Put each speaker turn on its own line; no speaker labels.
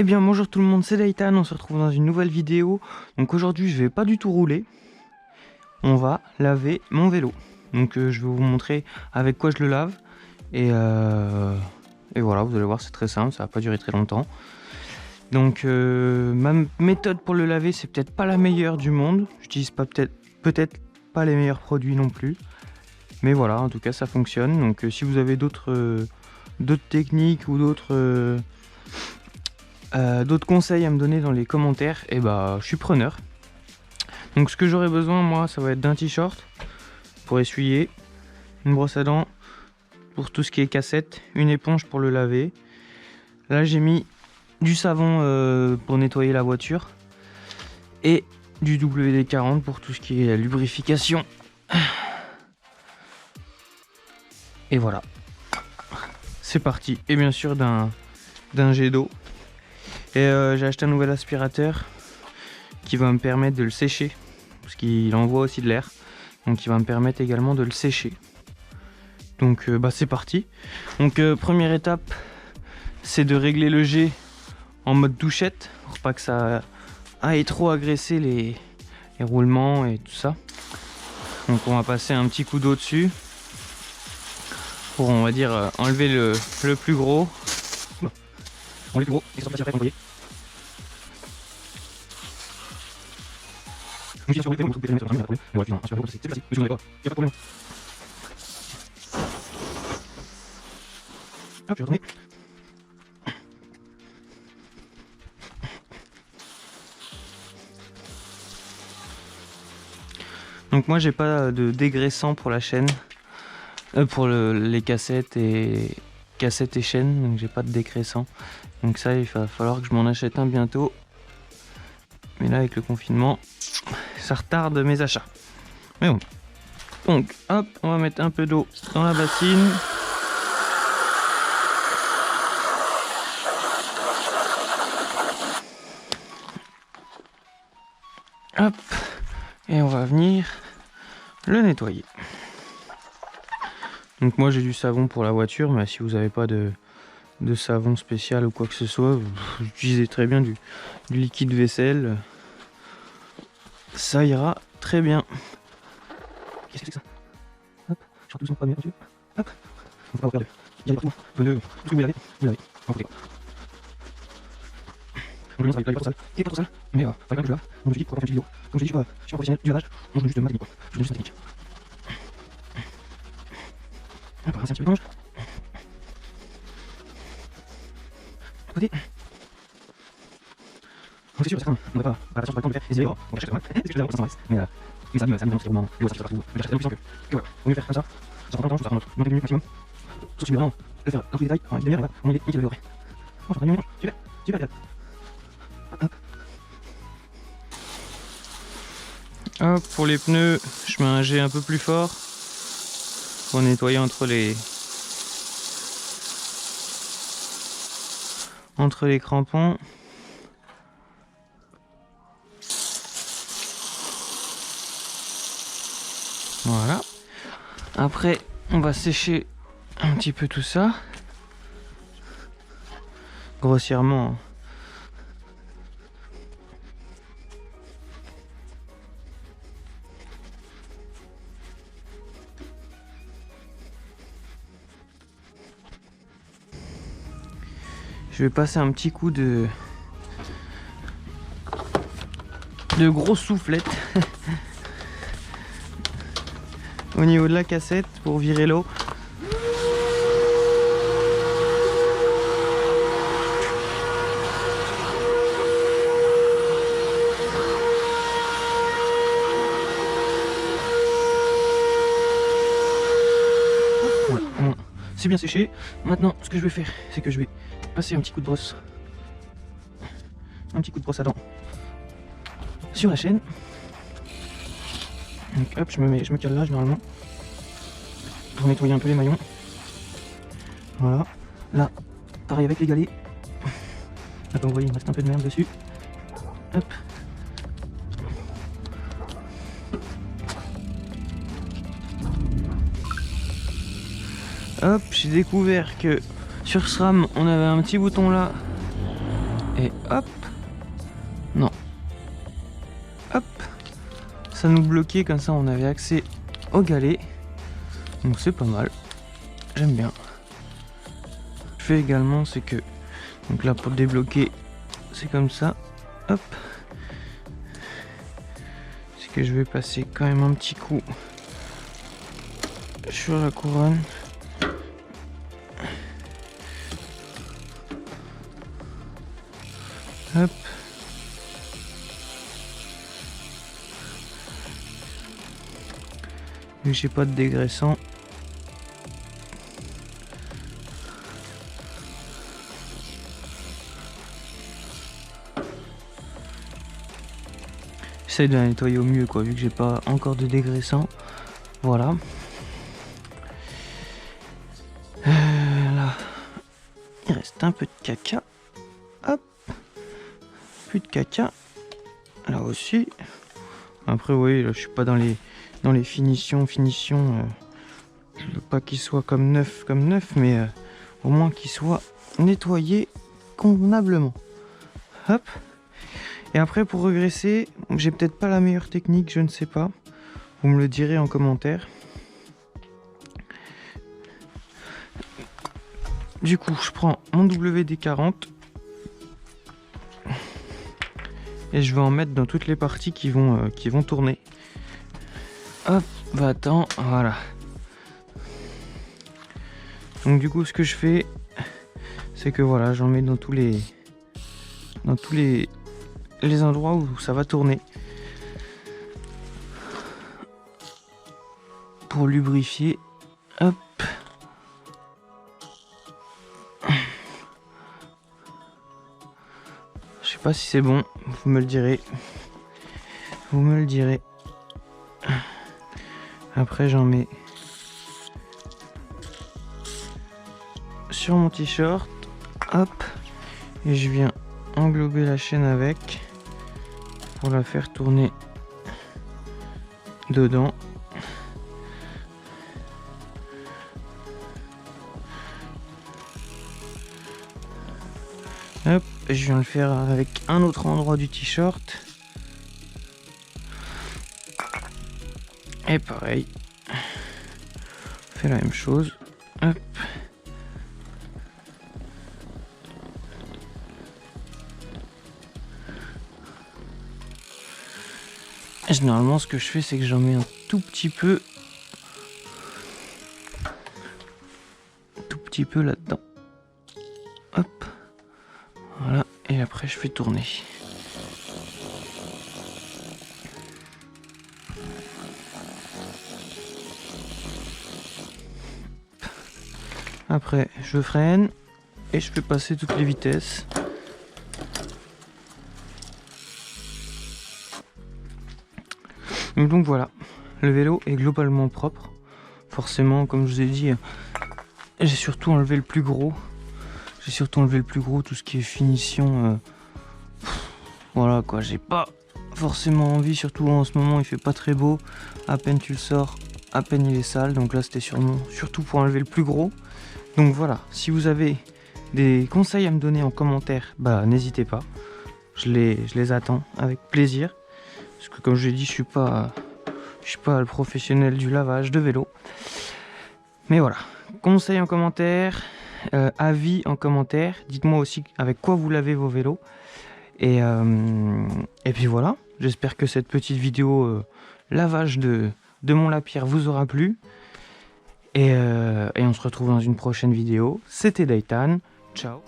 Eh bien bonjour tout le monde, c'est Daitan, on se retrouve dans une nouvelle vidéo. Donc aujourd'hui je vais pas du tout rouler, on va laver mon vélo. Donc je vais vous montrer avec quoi je le lave. Et voilà, vous allez voir, c'est très simple, ça va pas durer très longtemps. Donc ma méthode pour le laver, c'est peut-être pas la meilleure du monde. J'utilise pas peut-être pas les meilleurs produits non plus. Mais voilà, en tout cas ça fonctionne. Donc si vous avez d'autres techniques ou d'autres conseils à me donner dans les commentaires, et bah je suis preneur. Donc ce que j'aurai besoin moi, ça va être d'un t-shirt pour essuyer, une brosse à dents pour tout ce qui est cassette, une éponge pour le laver. Là j'ai mis du savon pour nettoyer la voiture et du WD-40 pour tout ce qui est lubrification. Et voilà, c'est parti. Et bien sûr d'un jet d'eau. Et j'ai acheté un nouvel aspirateur qui va me permettre de le sécher, parce qu'il envoie aussi de l'air, donc il va me permettre également de le sécher. Donc bah c'est parti. Donc première étape, c'est de régler le jet en mode douchette pour pas que ça aille trop agresser les roulements et tout ça. Donc on va passer un petit coup d'eau dessus pour, on va dire, enlever le plus gros. On le plus gros, et ça passe après envoyer. Je me suis assuré que vous pouvez mettre sur la main, et voilà, puis un c'est facile, mais je n'en ai pas, il n'y a pas de problème. Hop, je vais retourner. Donc moi j'ai pas de dégraissant pour la chaîne, pour les cassettes et chaînes, donc j'ai pas de dégraissant. Donc ça il va falloir que je m'en achète un bientôt. Mais là avec le confinement, ça retarde mes achats. Mais bon. Donc hop, on va mettre un peu d'eau dans la bassine. Hop, et on va venir le nettoyer. Donc moi j'ai du savon pour la voiture, mais si vous n'avez pas de savon spécial ou quoi que ce soit, vous utilisez très bien du liquide vaisselle. Ça ira très bien. Qu'est-ce que c'est que ça? Hop, je sors tout doucement, pas bien, monsieur. Hop, on va pas perdre. Il y a partout. Tout ce que vous lavez, vous lavez. On va donc le mien, ça va être pas trop sale. Il est pas trop sale, mais il fallait quand même que je lave. Donc je me suis dit, pourquoi faire une petite vidéo? Comme je dis, je suis un professionnel du lavage, donc je donne juste ma technique, quoi. Je donne juste ma technique. On va rincer un petit peu d'éponge. De côté. Donc c'est sûr, certains n'auraient pas la patience, pas le temps de faire des erreurs. Donc j'achète quand même. C'est ce que j'avais, ça m'intéresse. Mais ça me met dans ce moment. Et ouais, ça partout. Mais j'achète tellement puissant que voilà. Vaut mieux faire comme ça. Ça prend pas longtemps, ça prend dans 20 minutes maximum. Sauf si vraiment le faire dans tous les détails, en une demi-heure, on est nickel le vrai. Oh, ça prend une minute. Super, super bien. Hop. Hop, pour les pneus, je mets un jet un peu plus fort pour nettoyer entre les crampons. Voilà. Après, on va sécher un petit peu tout ça. Grossièrement. Je vais passer un petit coup de grosse soufflette au niveau de la cassette pour virer l'eau. Voilà, c'est bien séché. Maintenant, ce que je vais faire, c'est que je vais passer un petit coup de brosse à dents sur la chaîne. Donc hop, je me cale là généralement pour nettoyer un peu les maillons. Voilà. Là, pareil avec les galets. Là, comme vous voyez, il me reste un peu de merde dessus. Hop. Hop, j'ai découvert que sur SRAM on avait un petit bouton là Et hop. Non. Hop. Ça nous bloquait, comme ça on avait accès au galet. Donc c'est pas mal. J'aime bien. Je fais également, c'est que... Donc là pour débloquer, c'est comme ça. Hop. C'est que je vais passer quand même un petit coup sur la couronne. Hop. Vu que j'ai pas de dégraissant. J'essaie de la nettoyer au mieux quoi, vu que j'ai pas encore de dégraissant. Voilà. Là, il reste un peu de caca. Hop. Plus de caca. Là aussi. Après, vous voyez, là, je suis pas dans les finitions. Je veux pas qu'il soit comme neuf, mais au moins qu'il soit nettoyé convenablement. Hop. Et après, pour regresser, j'ai peut-être pas la meilleure technique, je ne sais pas. Vous me le direz en commentaire. Du coup, je prends mon WD-40 et je vais en mettre dans toutes les parties qui vont tourner. Hop, attends, voilà. Donc du coup, ce que je fais, c'est que voilà, j'en mets dans tous les endroits où ça va tourner pour lubrifier. Hop. Je sais pas si c'est bon, vous me le direz. Vous me le direz. Après j'en mets sur mon t-shirt. Hop. Et je viens englober la chaîne avec pour la faire tourner dedans. Hop, je viens le faire avec un autre endroit du t-shirt. Et pareil, on fait la même chose. Hop. Et généralement, ce que je fais, c'est que j'en mets un tout petit peu là-dedans. Hop. Voilà, et après je fais tourner. Après, je freine et je fais passer toutes les vitesses. Donc voilà, le vélo est globalement propre. Forcément, comme je vous ai dit, j'ai surtout enlevé le plus gros. Tout ce qui est finition. Voilà quoi, j'ai pas forcément envie, surtout en ce moment il fait pas très beau. À peine tu le sors, à peine il est sale. Donc là c'était surtout pour enlever le plus gros. Donc voilà, si vous avez des conseils à me donner en commentaire, bah n'hésitez pas. Je les attends avec plaisir. Parce que comme je l'ai dit, je suis pas le professionnel du lavage de vélo. Mais voilà, conseils en commentaire, avis en commentaire. Dites-moi aussi avec quoi vous lavez vos vélos. Et puis voilà, j'espère que cette petite vidéo lavage de mon Lapierre vous aura plu. Et on se retrouve dans une prochaine vidéo. C'était Daytan, ciao.